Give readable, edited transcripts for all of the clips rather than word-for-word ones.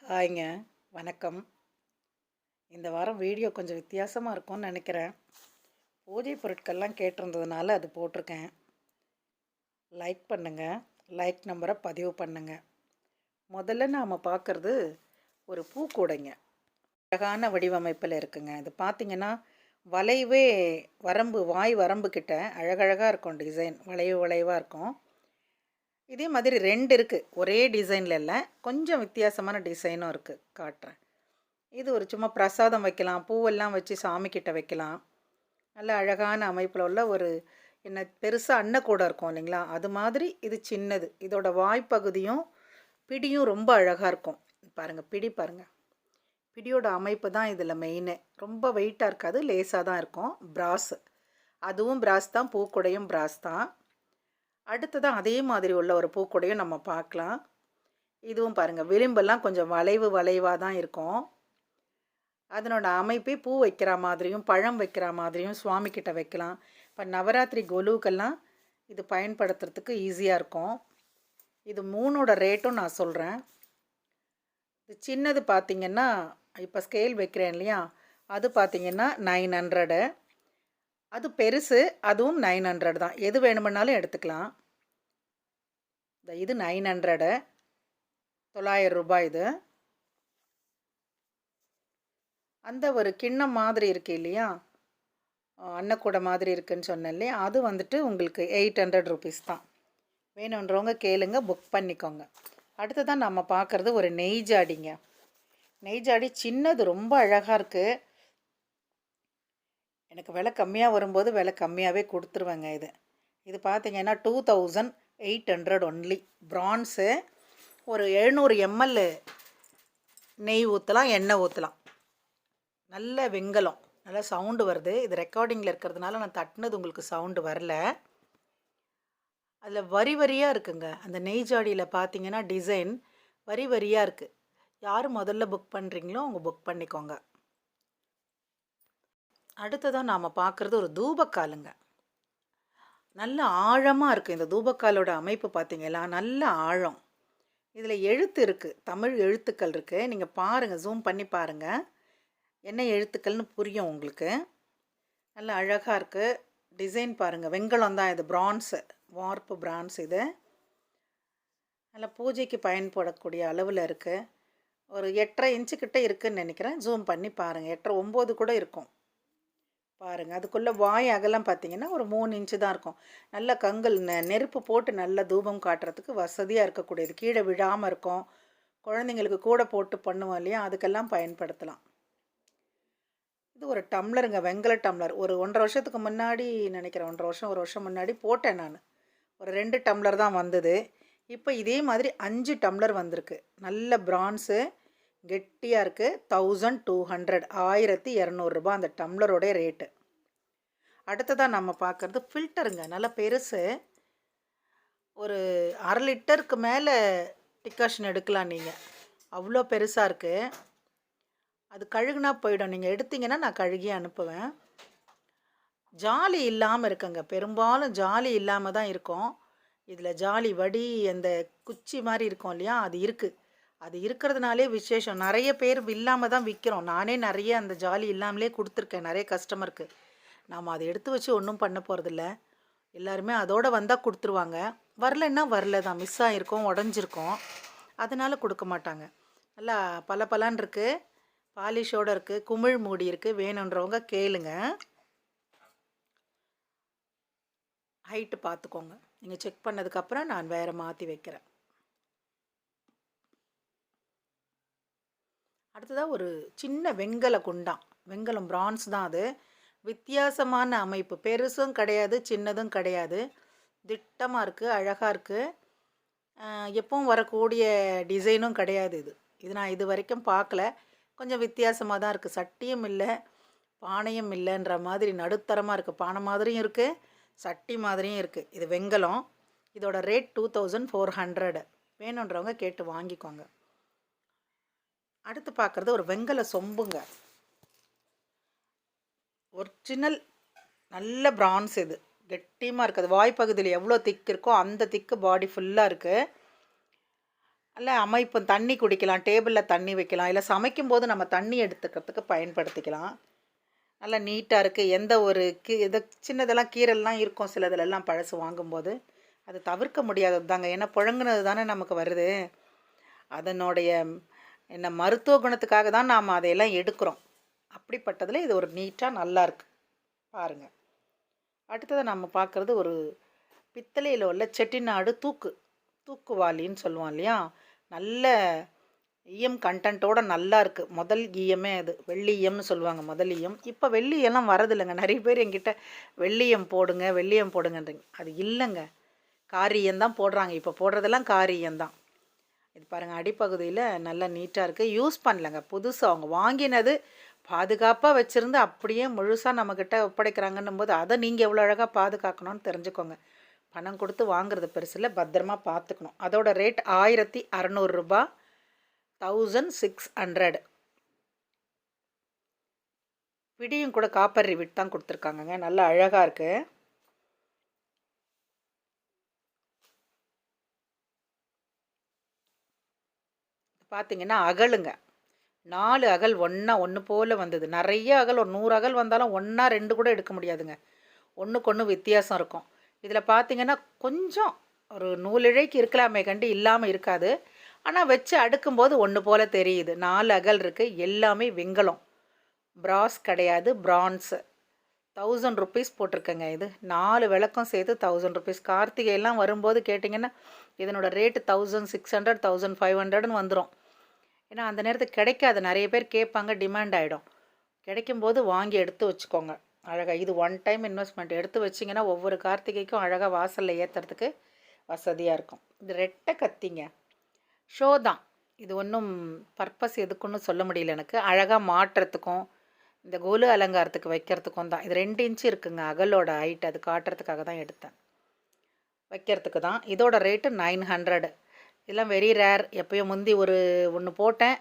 ஹாய்ங்க. வணக்கம். இந்த வாரம் வீடியோ கொஞ்சம் வித்தியாசமா இருக்கும்னு நெனைக்கிறேன். பூஜை பொருட்கள்லாம் கேட்டிருந்ததுனால அது போட்டிருக்கேன். லைக் பண்ணுங்க. லைக் நம்பர பதிவு பண்ணுங்க. முதல்ல நாம பார்க்கறது ஒரு பூக்கூடைங்க. அழகான வடிவமைப்பில் இருக்குங்க. இது பார்த்தீங்கன்னா, வளைவே வாய் வரம்பு கிட்ட அழகழகா இருக்கும் டிசைன். வளைவு வளைவா இருக்கும். இதே மாதிரி 2 இருக்கு. ஒரே டிசைன்ல இல்ல. கொஞ்சம் வித்தியாசமான டிசைனும் இருக்கு. காட்டுறேன். இது ஒரு சும்மா பிரசாதம் வைக்கலாம். பூவெல்லாம் வச்சு சாமிக்கிட்ட வைக்கலாம். நல்ல அழகான அமைப்பில் உள்ள ஒரு என்ன பெருசா அன்னக்கூடை இருக்கும் இல்லைங்களா? அது மாதிரி இது சின்னது. இதோட வாய்ப்பகுதியும், பிடியும் ரொம்ப அழகா இருக்கும். பாருங்க, பிடி பாருங்க. பிடியோட அமைப்பு தான் இதில் மெயினே. ரொம்ப வெயிட்டாக இருக்காது. லேசாக தான் இருக்கும். பிராஸ். அதுவும் பிராஸ் தான். பூக்கூடையும் பிராஸ் தான். அடுத்ததான் அதே மாதிரி உள்ள ஒரு பூக்கூடையும் நம்ம பார்க்கலாம். இதுவும் பாருங்க, விளிம்பெல்லாம் கொஞ்சம் வளைவு வளைவாக தான் இருக்கும். அதனோட அமைப்பே பூ வைக்கிற மாதிரியும், பழம் வைக்கிற மாதிரியும் சுவாமிக்கிட்ட வைக்கலாம். இப்போ நவராத்திரி கொலுவுக்கெல்லாம் இது பயன்படுத்துறதுக்கு ஈஸியாக இருக்கும். இது 3ஓட ரேட்டும் நான் சொல்கிறேன். இது சின்னது பார்த்திங்கன்னா, இப்போ ஸ்கேல் வைக்கிறேன் இல்லையா, அது பார்த்திங்கன்னா 900. அது பெருசு, அதுவும் 900 தான். எது வேணுமென்னாலும் எடுத்துக்கலாம். இது 900, 900 ரூபாய் இது. அந்த ஒரு கிண்ணம் மாதிரி இருக்கு இல்லையா, அன்னக்கூடை மாதிரி இருக்குன்னு சொன்னேன் இல்லையா, அது வந்துட்டு உங்களுக்கு 800 ருபீஸ் தான். வேணுன்றவங்க கேளுங்க, புக் பண்ணிக்கோங்க. அடுத்ததான் நம்ம பார்க்குறது ஒரு நெய் ஜாடிங்க. நெய் ஜாடி சின்னது, ரொம்ப அழகாக இருக்குது. எனக்கு விலை கம்மியாக வரும்போது விலை கம்மியாகவே கொடுத்துருவேங்க. இது பார்த்தீங்கன்னா 2800 ஒன்லி. பிரான்ஸு. ஒரு 700 ml நெய் ஊற்றலாம், எண்ணெய் ஊற்றலாம். நல்ல வெண்கலம். நல்லா சவுண்டு வருது. இது ரெக்கார்டிங்கில் இருக்கிறதுனால நான் தட்டினது உங்களுக்கு சவுண்டு வரல. அதில் வரி வரியாக இருக்குங்க. அந்த நெய் ஜாடியில் பார்த்தீங்கன்னா டிசைன் வரி வரியாக இருக்குது. யார் முதல்ல புக் பண்ணுறீங்களோ அவங்க புக் பண்ணிக்கோங்க. அடுத்ததான் நாம் பார்க்குறது ஒரு தூபக்காலுங்க. நல்ல ஆழமாக இருக்குது. இந்த தூபக்காலோட அமைப்பு பார்த்தீங்களா, நல்ல ஆழம். இதில் எழுத்து இருக்குது, தமிழ் எழுத்துக்கள் இருக்குது. நீங்கள் பாருங்கள், ஜூம் பண்ணி பாருங்கள், என்ன எழுத்துக்கள்னு புரியும் உங்களுக்கு. நல்ல அழகாக இருக்குது. டிசைன் பாருங்கள், வெண்கலம் தான் இது. பிரான்ஸு, வார்ப்பு பிரான்ஸ் இது. நல்ல பூஜைக்கு பயன்படக்கூடிய அளவில் இருக்குது. ஒரு 8.5 இன்ச்சு கிட்ட இருக்குதுன்னு நினைக்கிறேன். ஜூம் பண்ணி பாருங்கள். 8.5 9 கூட இருக்கும். பாருங்கள், அதுக்குள்ளே வாய் அகலம் பார்த்தீங்கன்னா ஒரு 3 இன்ச்சு தான் இருக்கும். நல்ல கங்கல் நெருப்பு போட்டு நல்ல தூபம் காட்டுறதுக்கு வசதியாக இருக்கக்கூடியது. கீழே விழாமல் இருக்கும். குழந்தைங்களுக்கு கூட போட்டு பண்ணுவோம் இல்லையா, அதுக்கெல்லாம் பயன்படுத்தலாம். இது ஒரு டம்ளருங்க, வெங்கல டம்ளர். ஒரு 1.5 வருஷத்துக்கு முன்னாடி நினைக்கிறேன், 1.5 வருஷம் 1 வருஷம் முன்னாடி போட்டேன் நான். ஒரு 2 டம்ளர் தான் வந்தது. இப்போ இதே மாதிரி 5 டம்ளர் வந்திருக்கு. நல்ல பிரான்ஸு, கெட்டியாக இருக்குது. 1200, 1200 ரூபா அந்த டம்ளரோடைய ரேட்டு. அடுத்ததாக நம்ம பார்க்குறது ஃபில்டருங்க. நல்லா பெருசு. ஒரு 1/2 லிட்டருக்கு மேலே டிகாஷன் எடுக்கலாம் நீங்கள். அவ்வளோ பெருசாக இருக்குது. அது கழுகுனா போயிடும். நீங்கள் எடுத்தீங்கன்னா நான் கழுகி அனுப்புவேன். ஜாலி இல்லாமல் இருக்குங்க. பெரும்பாலும் ஜாலி இல்லாமல் தான் இருக்கும். இதில் ஜாலி வடி அந்த குச்சி மாதிரி இருக்கும் இல்லையா, அது இருக்குது. அது இருக்கிறதுனாலே விசேஷம். நிறைய பேர் இல்லாமல் தான் விற்கிறோம். நானே நிறைய அந்த ஜாலி இல்லாமலே கொடுத்துருக்கேன் நிறைய கஸ்டமருக்கு. நாம் அதை எடுத்து வச்சு ஒன்றும் பண்ண போகிறதில்ல. எல்லாருமே அதோடு வந்தால் கொடுத்துருவாங்க. வரலைன்னா வரல தான், மிஸ் ஆகிருக்கும், உடஞ்சிருக்கும், அதனால் கொடுக்க மாட்டாங்க. நல்லா பலன்னு இருக்குது, பாலிஷோடு இருக்குது, குமிழ் மூடி இருக்குது. வேணுன்றவங்க கேளுங்க. ஹைட்டு பார்த்துக்கோங்க. நீங்கள் செக் பண்ணதுக்கப்புறம் நான் வேறு மாற்றி வைக்கிறேன். அடுத்ததாக ஒரு சின்ன வெண்கல குண்டான். வெண்கலம் பிரான்ஸ் தான் அது. வித்தியாசமான அமைப்பு. பெருசும் கிடையாது, சின்னதும் கிடையாது. திட்டமாக இருக்குது, அழகாக இருக்குது. எப்பவும் வரக்கூடிய டிசைனும் கிடையாது. இது நான் இது வரைக்கும் பார்க்கல. கொஞ்சம் வித்தியாசமாக தான் இருக்குது. சட்டியும் இல்லை, பானையும் இல்லைன்ற மாதிரி நடுத்தரமாக இருக்குது. பானை மாதிரியும் இருக்குது, சட்டி மாதிரியும் இருக்குது. இது வெண்கலம். இதோட ரேட் 2400. வேணுன்றவங்க கேட்டு வாங்கிக்கோங்க. அடுத்து பார்க்குறது ஒரு வெண்கல சொம்புங்க. ஒரிஜினல் நல்ல பிரான்ஸ். இது கெட்டியமாக இருக்குது. வாய்ப்பகுதியில் எவ்வளோ திக்கு இருக்கோ அந்த திக்கு பாடி ஃபுல்லாக இருக்குது. நல்ல அமைப்பு தண்ணி குடிக்கலாம், டேபிளில் தண்ணி வைக்கலாம், இல்லை சமைக்கும்போது நம்ம தண்ணி எடுத்துக்கிறதுக்கு பயன்படுத்திக்கலாம். நல்லா நீட்டாக இருக்குது. எந்த ஒரு இது சின்னதெல்லாம் கீறல்லாம் இருக்கும் சிலதுலலாம் பழசு வாங்கும்போது. அது தவிர்க்க முடியாதது தாங்க. ஏன்னா புழங்குனது தானே நமக்கு வருது. அதனுடைய என்ன மருத்துவ குணத்துக்காக தான் நாம் அதையெல்லாம் எடுக்கிறோம். அப்படிப்பட்டதில் இது ஒரு நீட்டாக நல்லாயிருக்கு பாருங்கள். அடுத்தது நம்ம பார்க்குறது ஒரு பித்தளையில் உள்ள செட்டிநாடு தூக்குவாளின்னு சொல்லுவோம் இல்லையா, நல்ல ஈயம் கண்டென்ட்டோட நல்லா இருக்குது. முதல் ஈயமே அது வெள்ளி ஈயம்னு சொல்லுவாங்க. முதல் ஈயம். இப்போ வெள்ளி ஈயம்லாம் வரதில்லைங்க. நிறைய பேர் என்கிட்ட வெள்ளியம் போடுங்க வெள்ளியம் போடுங்கன்றீங்க. அது இல்லைங்க, காரியம் தான் போடுறாங்க. இப்போ போடுறதெல்லாம் காரியம் தான். இது பாருங்கள், அடிப்பகுதியில் நல்லா நீட்டாக இருக்குது. யூஸ் பண்ணலங்க, புதுசு. அவங்க வாங்கினது பாதுகாப்பாக வச்சுருந்து அப்படியே முழுசாக நம்மக்கிட்ட ஒப்படைக்கிறாங்கன்னும் போது அதை நீங்கள் எவ்வளோ அழகாக பாதுகாக்கணும்னு தெரிஞ்சுக்கோங்க. பணம் கொடுத்து வாங்குறது பெருசில், பத்திரமா பார்த்துக்கணும். அதோட ரேட் 1600 ரூபா, 1600. பிடியும் கூட காப்பர் ரிவிட் தான் கொடுத்துருக்காங்கங்க. நல்லா அழகாக இருக்குது. பார்த்தீங்கன்னா அகலுங்க, 4 அகல் ஒன்று போல் வந்தது. நிறைய அகல், ஒரு 100 அகல் வந்தாலும் 1 2 கூட எடுக்க முடியாதுங்க. ஒன்றுக்கு ஒன்று வித்தியாசம் இருக்கும். இதில் பார்த்தீங்கன்னா கொஞ்சம் ஒரு நூலிழைக்கு இருக்கலாமே கண்டு இல்லாமல் இருக்காது. ஆனால் வச்சு அடுக்கும்போது ஒன்று போல் தெரியுது. 4 அகல் இருக்குது. எல்லாமே வெங்கலம், பிராஸ் கிடையாது, பிரான்ஸு. 1000 ருபீஸ் போட்டிருக்கேங்க. இது 4 விளக்கம் சேர்த்து 1000 ருபீஸ். கார்த்திகையெல்லாம் வரும்போது கேட்டிங்கன்னா இதனோட ரேட்டு 1600 1500ன்னு வந்துடும். ஏன்னா அந்த நேரத்துக்கு கிடைக்காது. நிறைய பேர் கேட்பாங்க, டிமாண்ட் ஆகிடும். கிடைக்கும்போது வாங்கி எடுத்து வச்சுக்கோங்க. அழகாக இது ஒன் டைம் இன்வெஸ்ட்மெண்ட். எடுத்து வச்சிங்கன்னா ஒவ்வொரு கார்த்திகைக்கும் அழகாக வாசலில் ஏற்றுறதுக்கு வசதியாக இருக்கும். இது ரெட்டை கத்திங்க, ஷோ தான். இது ஒன்றும் பர்பஸ் எதுக்குன்னு சொல்ல முடியல எனக்கு. அழகாக மாட்டுறதுக்கும் இந்த கோலு அலங்காரத்துக்கு வைக்கிறதுக்கும் தான். இது 2 இன்ச்சு இருக்குங்க அகலோட ஹைட். அது காட்டுறதுக்காக தான் எடுத்தேன், வைக்கிறதுக்கு தான். இதோட ரேட்டு 900. இதெல்லாம் வெரி ரேர். எப்போயும் முந்தி ஒன்று போட்டேன்,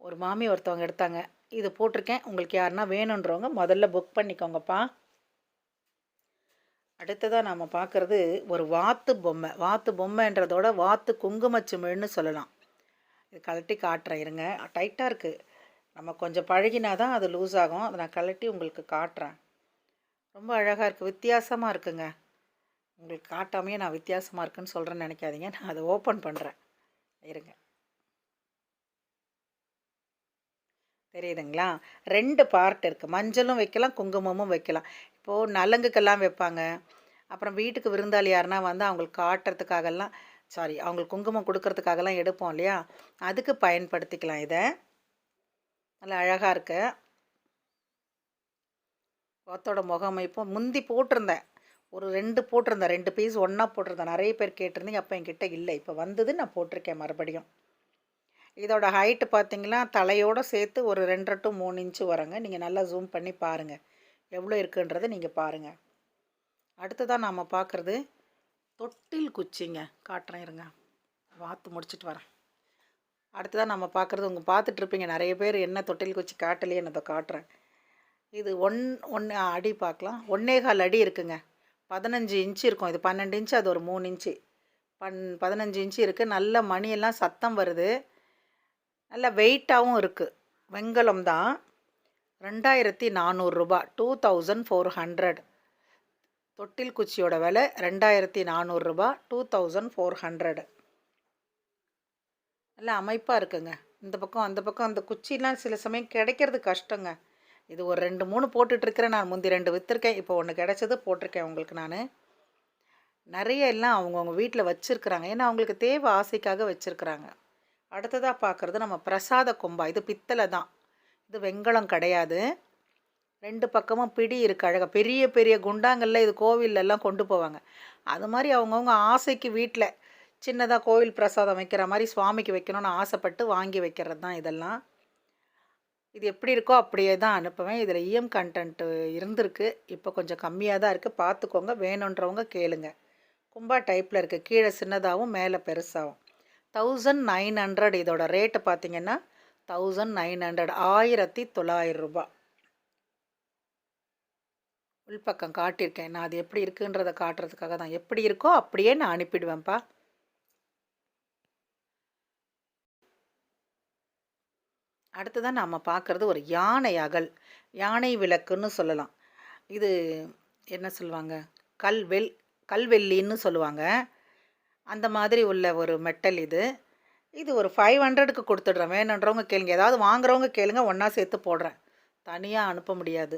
ஒரு மாமி ஒருத்தவங்க எடுத்தாங்க. இது போட்டிருக்கேன். உங்களுக்கு யாருன்னா வேணுன்றவங்க முதல்ல புக் பண்ணிக்கோங்கப்பா. அடுத்ததாக நாம் பார்க்குறது ஒரு வாத்து பொம்மை. வாத்து பொம்மைன்றதோட வாத்து குங்குமச்சிமிழ்னு சொல்லலாம். இது கழட்டி காட்டுறேன் இருங்க. டைட்டாக இருக்குது, நம்ம கொஞ்சம் பழகினா தான் அது லூஸ் ஆகும். அதை நான் கழட்டி உங்களுக்கு காட்டுறேன். ரொம்ப அழகாக இருக்குது, வித்தியாசமாக இருக்குங்க. உங்களுக்கு காட்டாமையே நான் வித்தியாசமாக இருக்குன்னு சொல்கிறேன்னு நினைக்காதீங்க. நான் அதை ஓப்பன் பண்ணுறேன் இருங்க. தெரியுதுங்களா? 2 பார்ட் இருக்குது. மஞ்சளும் வைக்கலாம், குங்குமமும் வைக்கலாம். இப்போது நலங்குக்கெல்லாம் வைப்பாங்க. அப்புறம் வீட்டுக்கு விருந்தாளி யாருன்னா வந்து அவங்களுக்கு காட்டுறதுக்காகலாம், அவங்களுக்கு குங்குமம் கொடுக்கறதுக்காகலாம் எடுப்போம் இல்லையா, அதுக்கு பயன்படுத்திக்கலாம். இதை நல்லா அழகாக இருக்கு. வாத்தோட முகமைப்பும் முந்தி போட்டிருந்தேன், ஒரு 2 போட்டிருந்தேன். 2 பீஸ் ஒன்றா போட்டிருந்தேன். நிறைய பேர் கேட்டிருந்தீங்க. அப்போ என்கிட்ட இல்லை, இப்போ வந்தது நான் போட்டிருக்கேன் மறுபடியும். இதோட ஹைட்டு பார்த்திங்கன்னா தலையோடு சேர்த்து ஒரு 2 to 3 இன்ச்சு வருங்க. நீங்கள் நல்லா ஜூம் பண்ணி பாருங்கள் எவ்வளோ இருக்குன்றதை நீங்கள் பாருங்கள். அடுத்ததாக நாம் பார்க்குறது தொட்டில் குச்சிங்க. காட்டுறேன் இருங்க, வாத்து முடிச்சுட்டு வரேன். அடுத்ததாக நம்ம பார்க்குறது, உங்கள் பார்த்துட்ருப்பீங்க நிறைய பேர், என்ன தொட்டில் குச்சி காட்டலையே, என்னதை காட்டுறேன். இது 1 அடி பார்க்கலாம். 1.25 அடி இருக்குங்க. 15 இன்ச்சு இருக்கும். இது 12 இன்ச்சு, அது ஒரு 3 இன்ச்சு. 15 இன்ச்சு இருக்குது. நல்ல மணியெல்லாம் சத்தம் வருது. நல்ல வெயிட்டாகவும் இருக்குது. வெங்கலம் தான். 2400 ரூபா, 2400. தொட்டில் குச்சியோட விலை 2400 ரூபா, 2400. நல்ல அமைப்பாக இருக்குங்க. இந்த பக்கம் அந்த பக்கம் அந்த குச்சிலாம் சில சமயம் கிடைக்கிறது கஷ்டங்க. இது ஒரு 2 3 போட்டுட்ருக்கிறேன். நான் முந்தி 2 விற்றுருக்கேன். இப்போ 1 கிடச்சது போட்டிருக்கேன் உங்களுக்கு. நான் நிறைய எல்லாம் அவங்கவுங்க வீட்டில் வச்சுருக்குறாங்க. ஏன்னா அவங்களுக்கு தேவை, ஆசைக்காக வச்சுருக்குறாங்க. அடுத்ததாக பார்க்குறது நம்ம பிரசாத கொம்பா. இது பித்தளை தான், இது வெங்கலம் கிடையாது. 2 பக்கமும் பிடி இருக்குது அழகாக. பெரிய பெரிய குண்டாங்கள்ல இது கோவிலெல்லாம் கொண்டு போவாங்க. அது மாதிரி அவங்கவுங்க ஆசைக்கு வீட்டில் சின்னதாக கோவில் பிரசாதம் வைக்கிற மாதிரி சுவாமிக்கு வைக்கணும்னு ஆசைப்பட்டு வாங்கி வைக்கிறது தான் இதெல்லாம். இது எப்படி இருக்கோ அப்படியே தான் அனுப்புவேன். இதில் ஈயம் கண்டென்ட்டு இருந்திருக்கு. இப்போ கொஞ்சம் கம்மியாக தான் இருக்குது, பார்த்துக்கோங்க. வேணுன்றவங்க கேளுங்க. கும்பா டைப்பில் இருக்குது, கீழே சின்னதாகவும் மேலே பெருசாகவும். 1900. இதோட ரேட்டு பார்த்திங்கன்னா 1900, 1900 ரூபா. உள்பக்கம் காட்டியிருக்கேன். நான் அது எப்படி இருக்குன்றதை காட்டுறதுக்காக தான். எப்படி இருக்கோ அப்படியே நான் அனுப்பிடுவேன்ப்பா. அடுத்ததான் நம்ம பார்க்குறது ஒரு யானை அகல். யானை விளக்குன்னு சொல்லலாம். இது என்ன சொல்லுவாங்க? கல்வெல் கல்வெள்ளின்னு சொல்லுவாங்க. அந்த மாதிரி உள்ள ஒரு மெட்டல் இது. இது ஒரு 500க்கு கொடுத்துடுறேன். வேணுன்றவங்க கேளுங்க. ஏதாவது வாங்குறவங்க கேளுங்க. ஒன்றா சேர்த்து போடுறேன். தனியாக அனுப்ப முடியாது.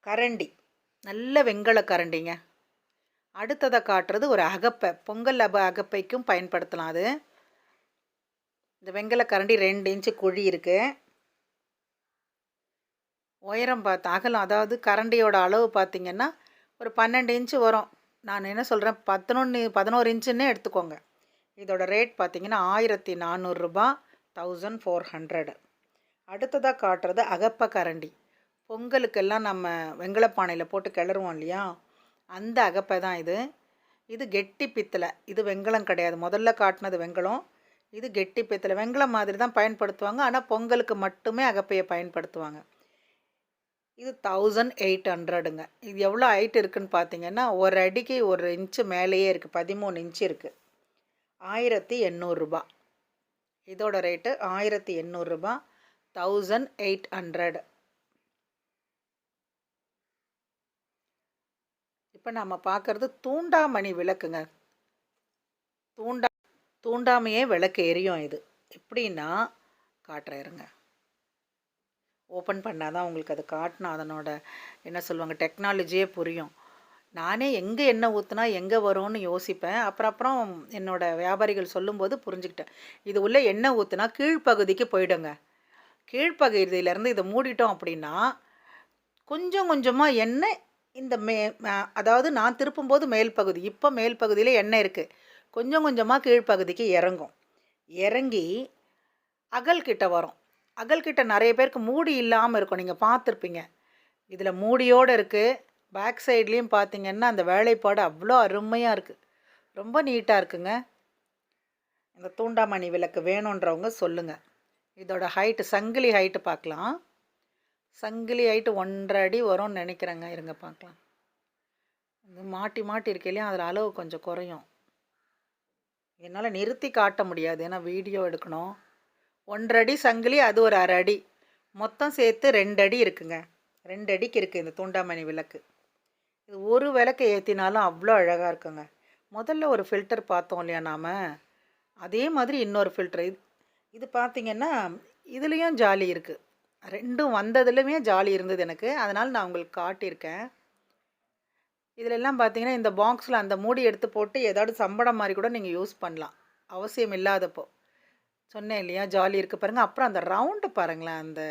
கரண்டி. நல்ல வெண்கல கரண்டிங்க. அடுத்ததை காட்டுறது ஒரு அகப்பை. பொங்கல் அகப்பைக்கும் பயன்படுத்தலாம் அது. இந்த வெண்கல கரண்டி 2 இன்ச்சு குழி இருக்குது. உயரம் அகலம், அதாவது கரண்டியோட அளவு பார்த்திங்கன்னா ஒரு 12 இன்ச்சு வரும். நான் என்ன சொல்கிறேன், 11 இன்ச்சுன்னே எடுத்துக்கோங்க. இதோட ரேட் பார்த்திங்கன்னா 1400 ரூபா, 1400. அடுத்ததாக காட்டுறது அகப்பை கரண்டி. பொங்கலுக்கெல்லாம் நம்ம வெண்கலப்பானையில் போட்டு கிளறுவோம் இல்லையா, அந்த அகப்பை தான் இது. இது கெட்டி பித்தளை. இது வெண்கலம் கிடையாது. முதல்ல காட்டினது வெண்கலம், இது கெட்டி பித்தளை. வெண்கலம் மாதிரி தான் பயன்படுத்துவாங்க, ஆனால் பொங்கலுக்கு மட்டுமே அகப்பையை பயன்படுத்துவாங்க. இது 1800ங்க. இது எவ்வளோ ஹைட் இருக்குதுன்னு பார்த்தீங்கன்னா, ஒரு அடிக்கு 1 இன்ச்சு மேலேயே இருக்குது. 13 இன்ச்சு இருக்குது. 1800 ரூபா. இதோட ரேட்டு 1800 ரூபா, 1800. இப்போ நம்ம பார்க்குறது தூண்டாமணி விளக்குங்க. தூண்டாமையே விளக்கு எரியும். இது எப்படின்னா காட்டுறேன் இருங்க. ஓப்பன் பண்ணால் தான் உங்களுக்கு அது காட்டினா அதனோட என்ன சொல்லுவாங்க டெக்னாலஜியே புரியும். நானே எங்கே எண்ணெய் ஊற்றுனா எங்கே வரும்னு யோசிப்பேன். அப்புறம் என்னோடய வியாபாரிகள் சொல்லும்போது புரிஞ்சுக்கிட்டேன். இது உள்ள எண்ணெய் ஊற்றுனா கீழ்ப்பகுதிக்கு போயிடுங்க. கீழ்ப்பகுதியிலேருந்து இதை மூடிட்டோம் அப்படின்னா கொஞ்சம் கொஞ்சமாக எண்ணெய் இந்த அதாவது நான் திருப்பும்போது மேல் பகுதி, இப்போ மேல் பகுதியில் எண்ணெய் இருக்குது, கொஞ்சம் கொஞ்சமாக கீழ்ப்பகுதிக்கு இறங்கும். இறங்கி அகல்கிட்ட வரும். அகல்கிட்ட நிறைய பேருக்கு மூடி இல்லாமல் இருக்கும், நீங்கள் பார்த்துருப்பீங்க. இதில் மூடியோடு இருக்குது. பேக் சைட்லேயும் பார்த்திங்கன்னா அந்த வேலைப்பாடு அவ்வளோ அருமையாக இருக்குது. ரொம்ப நீட்டாக இருக்குங்க. இந்த தூண்டாமணி விளக்கு வேணுன்றவங்க சொல்லுங்கள். இதோட ஹைட்டு, சங்கிலி ஹைட்டு பார்க்கலாம். சங்கிலி ஹைட்டு 1.5 அடி வரும்னு நினைக்கிறேங்க. இருங்க பார்க்கலாம். இது மாட்டி மாட்டி இருக்கு இல்லையா, அதில் அளவு கொஞ்சம் குறையும். என்னால் நிறுத்தி காட்ட முடியாது, ஏன்னா வீடியோ எடுக்கணும். 1.5 அடி சங்கிலி, அது ஒரு 1/2 அடி, மொத்தம் சேர்த்து 2 அடி இருக்குங்க. 2 அடிக்கு இருக்குது இந்த தூண்டாமணி விளக்கு. இது ஒரு விளக்கு ஏற்றினாலும் அவ்வளோ அழகாக இருக்குங்க. முதல்ல ஒரு ஃபில்டர் பார்த்தோம் இல்லையா நாம், அதே மாதிரி இன்னொரு ஃபில்டர். இது பார்த்திங்கன்னா இதுலேயும் ஜாலி இருக்குது. ரெண்டும் வந்ததுலையுமே ஜாலி இருந்தது எனக்கு, அதனால் நான் உங்களுக்கு காட்டியிருக்கேன். இதிலெல்லாம் பார்த்திங்கன்னா இந்த பாக்ஸில் அந்த மூடி எடுத்து போட்டு ஏதாவது சம்படம் மாதிரி கூட நீங்கள் யூஸ் பண்ணலாம், அவசியம் இல்லாதப்போ. சொன்னேன் இல்லையா, ஜாலி இருக்குது பாருங்கள். அப்புறம் அந்த ரவுண்டு பாருங்களேன், அந்த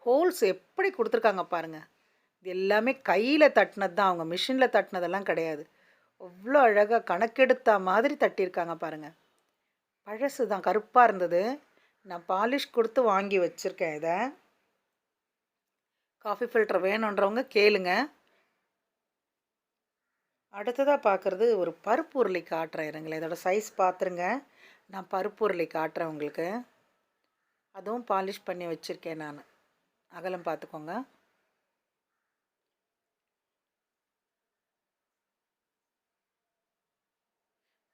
ஹோல்ஸ் எப்படி கொடுத்துருக்காங்க பாருங்கள். இது எல்லாமே கையில் தட்டினது தான், அவங்க மிஷினில் தட்டினதெல்லாம் கிடையாது. அவ்வளோ அழகாக கணக்கெடுத்த மாதிரி தட்டியிருக்காங்க பாருங்கள். பழசு தான், கருப்பாக இருந்தது. நான் பாலிஷ் கொடுத்து வாங்கி வச்சுருக்கேன் இதை. காஃபி ஃபில்டர் வேணுன்றவங்க கேளுங்க. அடுத்ததாக பார்க்குறது ஒரு பருப்பு உருளை காட்டுறேன் இருங்களேன். இதோட சைஸ் பார்த்துருங்க. நான் பருப்பு உருளை காட்டுறேன் உங்களுக்கு. அதுவும் பாலிஷ் பண்ணி வச்சுருக்கேன் நான். அகலம் பார்த்துக்கோங்க.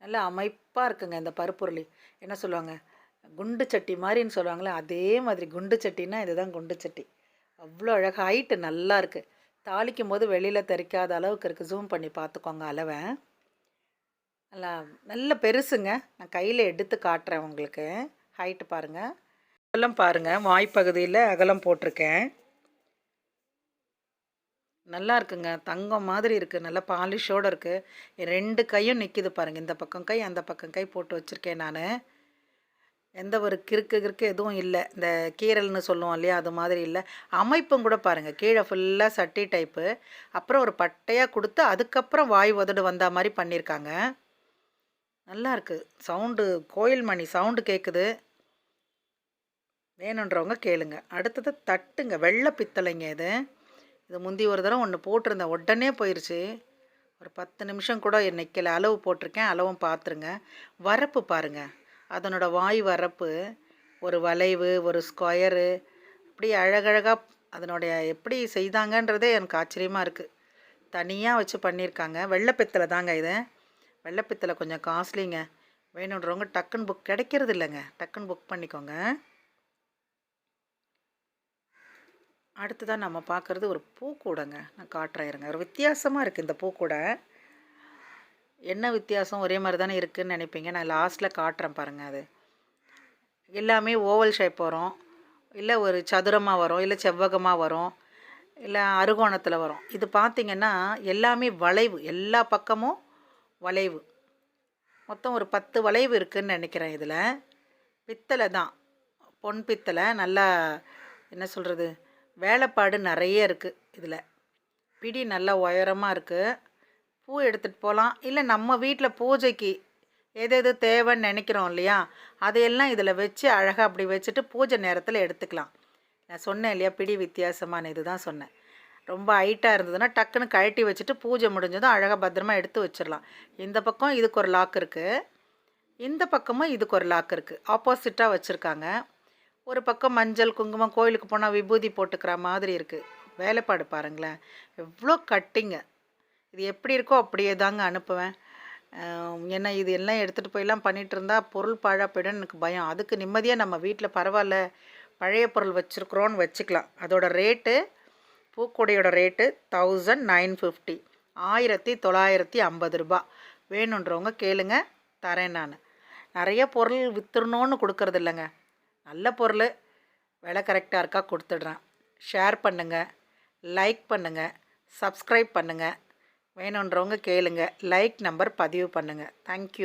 நல்லா அமைப்பாக இருக்குங்க இந்த பருப்பு உருளை. என்ன சொல்லுவாங்க, குண்டு சட்டி மாதிரின்னு சொல்லுவாங்களே, அதே மாதிரி குண்டு சட்டின்னா இதுதான் குண்டு சட்டி. அவ்வளோ அழகாக ஹைட்டு நல்லா இருக்குது. தாளிக்கும் போது வெளியில் தெரிக்காத அளவுக்கு இருக்குது. ஜூம் பண்ணி பார்த்துக்கோங்க அளவை. நல்லா நல்ல பெருசுங்க. நான் கையில் எடுத்து காட்டுறேன் உங்களுக்கு. ஹைட்டு பாருங்கள், அகலம் பாருங்கள். வாய்ப்பகுதியில் அகலம் போட்டிருக்கேன். நல்லா இருக்குங்க, தங்கம் மாதிரி இருக்குது, நல்லா பாலிஷோடு இருக்குது. 2 கையும் நிற்கிது பாருங்கள். இந்த பக்கம் கை, அந்த பக்கம் கை போட்டு வச்சுருக்கேன் நான். எந்த ஒரு கிறுக்கு எதுவும் இல்லை. இந்த கீரல்னு சொல்லுவோம் இல்லையா, அது மாதிரி இல்லை. அமைப்பும் கூட பாருங்கள், கீழே ஃபுல்லாக சட்டி டைப்பு, அப்புறம் ஒரு பட்டையாக கொடுத்து அதுக்கப்புறம் வாய் உதடு வந்த மாதிரி பண்ணியிருக்காங்க. நல்லா இருக்குது. சவுண்டு கோயில் மணி சவுண்டு கேட்குது. வேணுன்றவங்க கேளுங்க. அடுத்தது தட்டுங்க, வெள்ளை பித்தளைங்க. இது முந்தி ஒரு தடவை ஒன்று போட்டிருந்தேன், உடனே போயிடுச்சு. ஒரு 10 நிமிஷம் கூட நிற்கலை. அளவு போட்டிருக்கேன், அளவும் பார்த்துருங்க. வரப்பு பாருங்கள், அதனோட வாய் வரப்பு, ஒரு வளைவு, ஒரு ஸ்கொயரு, இப்படி அழகழகாக அதனுடைய எப்படி செய்தாங்கன்றதே எனக்கு ஆச்சரியமாக இருக்குது. தனியாக வச்சு பண்ணியிருக்காங்க. வெள்ளைப்பித்தளை தாங்க இது. வெள்ளைப்பித்தளை கொஞ்சம் காஸ்ட்லிங்க. வேணுன்றவங்க டக்குன்னு கிடைக்கிறது இல்லைங்க, டக்குன்னு புக் பண்ணிக்கோங்க. அடுத்ததான் நம்ம பார்க்குறது ஒரு பூக்கூடைங்க. நான் காட்டுறேன் இருங்க. ஒரு வித்தியாசமாக இருக்குது இந்த பூக்கூடை. என்ன வித்தியாசம் ஒரே மாதிரி தானே இருக்குதுன்னு நினைப்பீங்க. நான் லாஸ்ட்டில் காட்டுறேன் பாருங்கள். அது எல்லாமே ஓவல் ஷேப் வரும், இல்லை ஒரு சதுரமாக வரும், இல்லை செவ்வகமாக வரும், இல்லை அறுகோணத்தில் வரும். இது பார்த்திங்கன்னா எல்லாமே வளைவு, எல்லா பக்கமும் வளைவு. மொத்தம் ஒரு 10 வளைவு இருக்குதுன்னு நினைக்கிறேன். இதில் பித்தளை தான், பொன் பித்தளை. நல்லா என்ன சொல்கிறது, வேலைப்பாடு நிறைய இருக்குது இதில். பிடி நல்லா உயரமாக இருக்குது. பூ எடுத்துகிட்டு போகலாம், இல்லை நம்ம வீட்டில் பூஜைக்கு எது எது தேவைன்னு நினைக்கிறோம் இல்லையா, அதையெல்லாம் இதில் வச்சு அழகாக அப்படி வச்சுட்டு பூஜை நேரத்தில் எடுத்துக்கலாம். நான் சொன்னேன் இல்லையா, பிடி வித்தியாசமான இது தான் சொன்னேன். ரொம்ப ஹைட்டாக இருந்ததுன்னா டக்குன்னு கழட்டி வச்சுட்டு பூஜை முடிஞ்சதும் அழகாக பத்திரமா எடுத்து வச்சிடலாம். இந்த பக்கம் இதுக்கு ஒரு லாக் இருக்குது, இந்த பக்கமும் இதுக்கு ஒரு லாக் இருக்குது. ஆப்போசிட்டாக வச்சுருக்காங்க. ஒரு பக்கம் மஞ்சள் குங்குமம், கோயிலுக்கு போனால் விபூதி போட்டுக்கிற மாதிரி இருக்குது. வேலைப்பாடு பாருங்களேன், எவ்வளோ கட்டிங்க. இது எப்படி இருக்கோ அப்படியே தாங்க அனுப்புவேன். ஏன்னா இது எல்லாம் எடுத்துகிட்டு போயெல்லாம் பண்ணிகிட்டு இருந்தால் பொருள் பாழாக போய்டும், எனக்கு பயம். அதுக்கு நிம்மதியாக நம்ம வீட்டில் பரவாயில்ல பழைய பொருள் வச்சுருக்குறோன்னு வச்சுக்கலாம். அதோட ரேட்டு, பூக்கூடையோட ரேட்டு 1950, 1950 ரூபா. வேணுன்றவங்க கேளுங்க, தரேன். நான் நிறைய பொருள் விற்றுணுன்னு கொடுக்கறது இல்லைங்க. நல்ல பொருள், விலை கரெக்டாக இருக்கா கொடுத்துட்றேன். ஷேர் பண்ணுங்கள், லைக் பண்ணுங்கள், சப்ஸ்கிரைப் பண்ணுங்கள். வேணுன்றவங்க கேளுங்க, லைக் நம்பர் பதிவு பண்ணுங்கள். தேங்க்யூ.